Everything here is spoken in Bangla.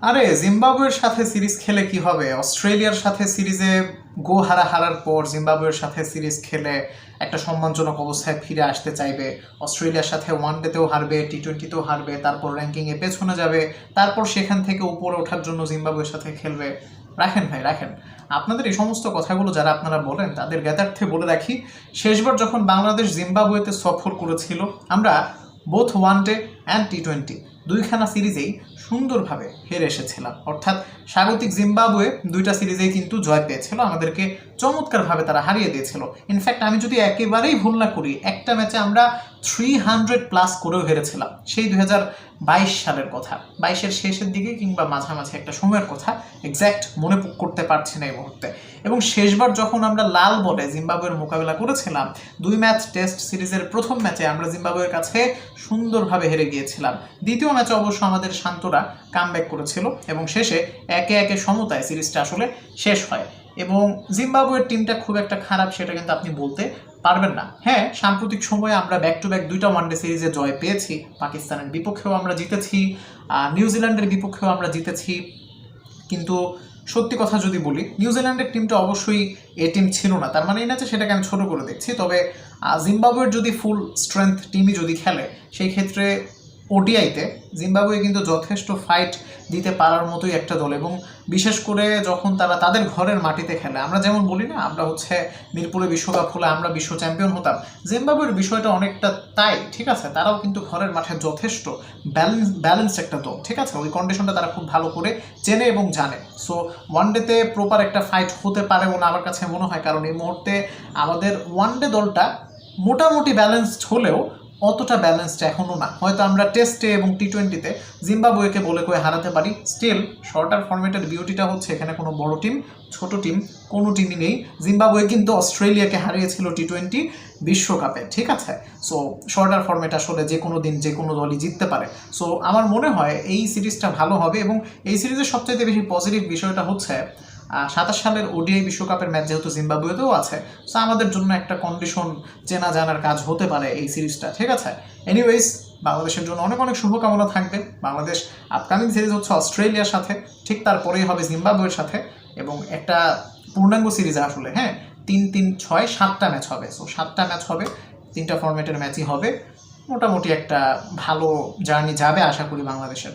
আরে জিম্বাবুয়ের সাথে সিরিজ খেলে কি হবে? অস্ট্রেলিয়ার সাথে সিরিজে হারার পর জিম্বাবুয়ের সাথে সিরিজ খেলে একটা সম্মানজনক অবস্থায় ফিরে আসতে চাইবে। অস্ট্রেলিয়ার সাথে ওয়ানডেতেও হারবে, টি-20তেও হারবে, তারপর র্যাঙ্কিংয়ে পেছনে যাবে, তারপর সেখান থেকে উপরে ওঠার জন্য জিম্বাবুয়ের সাথে খেলবে। রাখেন ভাই, রাখেন। আপনাদের এই সমস্ত কথাগুলো যারা আপনারা বলেন তাদের জ্ঞাতার্থে বলে রাখি, শেষবার যখন বাংলাদেশ জিম্বাবুয়েতে সফর করেছিল, আমরা বোথ ওয়ানডে অ্যান্ড টি-20 দুইখানা সিরিজেই সুন্দরভাবে হেরে এসেছিলাম। অর্থাৎ স্বাগতিক জিম্বাবুয়ে দুইটা সিরিজেই কিন্তু জয় পেয়েছিল, আমাদেরকে চমৎকারভাবে তারা হারিয়ে দিয়েছিল। ইনফ্যাক্ট আমি যদি একেবারেই ভুল না করি, একটা ম্যাচে আমরা 300+ করেও হেরেছিলাম। সেই 2022 সালের কথা, 22-এর শেষের দিকে কিংবা মাঝামাঝি একটা সময়ের কথা, এক্স্যাক্ট মনে করতে পারছি না এই মুহূর্তে। এবং শেষবার যখন আমরা লাল বলে জিম্বাবুয়ের মোকাবেলা করেছিলাম, 2 ম্যাচ টেস্ট সিরিজের প্রথম ম্যাচে আমরা জিম্বাবুয়ের কাছে সুন্দরভাবে হেরে গিয়েছিলাম। দ্বিতীয় ম্যাচে অবশ্য আমাদের শান্তরা কামব্যাক করেছিল এবং শেষে একে একে সমতায় সিরিজটা আসলে শেষ হয়। এবং জিম্বাবুয়ের টিমটা খুব একটা খারাপ সেটা কিন্তু আপনি বলতে পারবেন না। হ্যাঁ, সাম্প্রতিক সময়ে আমরা ব্যাক টু ব্যাক দুইটা ওয়ানডে সিরিজে জয় পেয়েছি। পাকিস্তানের বিপক্ষেও আমরা জিতেছি, নিউজিল্যান্ডের বিপক্ষেও আমরা জিতেছি। কিন্তু সত্যি কথা যদি বলি, নিউজিল্যান্ডের টিমটা অবশ্যই এ টিম ছিল না, তার মানে এই না যে সেটাকে আমি ছোট করে দেখছি। তবে জিম্বাবুয়ের যদি ফুল স্ট্রেংথ টিমই যদি খেলে, সেই ক্ষেত্রে ওডিআইতে জিম্বাবুয়ে কিন্তু যথেষ্ট ফাইট দিতে পারার মতোই একটা দল। এবং বিশেষ করে যখন তারা তাদের ঘরের মাটিতে খেলে, আমরা যেমন বলি না আমরা হচ্ছে মিরপুরে বিশ্বকাপ হলে আমরা বিশ্ব চ্যাম্পিয়ন হতাম, জিম্বাবুয়ের বিষয়টা অনেকটা তাই। ঠিক আছে, তারাও কিন্তু ঘরের মাঠে যথেষ্ট ব্যালেন্স একটা দল। ঠিক আছে, ওই কন্ডিশনটা তারা খুব ভালো করে চেনে এবং জানে। সো ওয়ানডেতে প্রপার একটা ফাইট হতে পারে বলে আমার কাছে মনে হয়, কারণ এই মুহূর্তে আমাদের ওয়ানডে দলটা মোটামুটি ব্যালেন্সড হলেও অতটা ব্যালেন্সড এখনও না। হয়তো আমরা টেস্টে এবং টি-20তে জিম্বাবুয়েকে বলে কয়ে হারাতে পারি, স্টিল শর্টার ফরম্যাটের বিউটিটা হচ্ছে এখানে কোনো বড় টিম ছোট টিম কোনো টিমই নেই। জিম্বাবুয়ে কিন্তু অস্ট্রেলিয়াকে হারিয়েছিল টি-20 বিশ্বকাপে। ঠিক আছে, সো শর্টার ফরম্যাট আসলে যে কোনো দিন যে কোনো দলই জিততে পারে। সো আমার মনে হয় এই সিরিজটা ভালো হবে। এবং এই সিরিজের সবচাইতে বেশি পজিটিভ বিষয়টা হচ্ছে 27 সালের ওডিআই বিশ্বকাপের ম্যাচ যেহেতু জিম্বাবুয়েতেও আছে, সো আমাদের জন্য একটা কন্ডিশন চেনা জানার কাজ হতে পারে এই সিরিজটা। ঠিক আছে, এনিওয়েজ বাংলাদেশের জন্য অনেক অনেক শুভকামনা থাকবে। বাংলাদেশ আপকামিং সিরিজ হচ্ছে অস্ট্রেলিয়ার সাথে, ঠিক তারপরেই হবে জিম্বাবুয়ের সাথে, এবং একটা পূর্ণাঙ্গ সিরিজে আসলে 3-3-6-7টা ম্যাচ হবে। সো 7টা ম্যাচ হবে, 3টা ফরম্যাটের ম্যাচই হবে। মোটামুটি একটা ভালো জার্নি যাবে আশা করি বাংলাদেশের।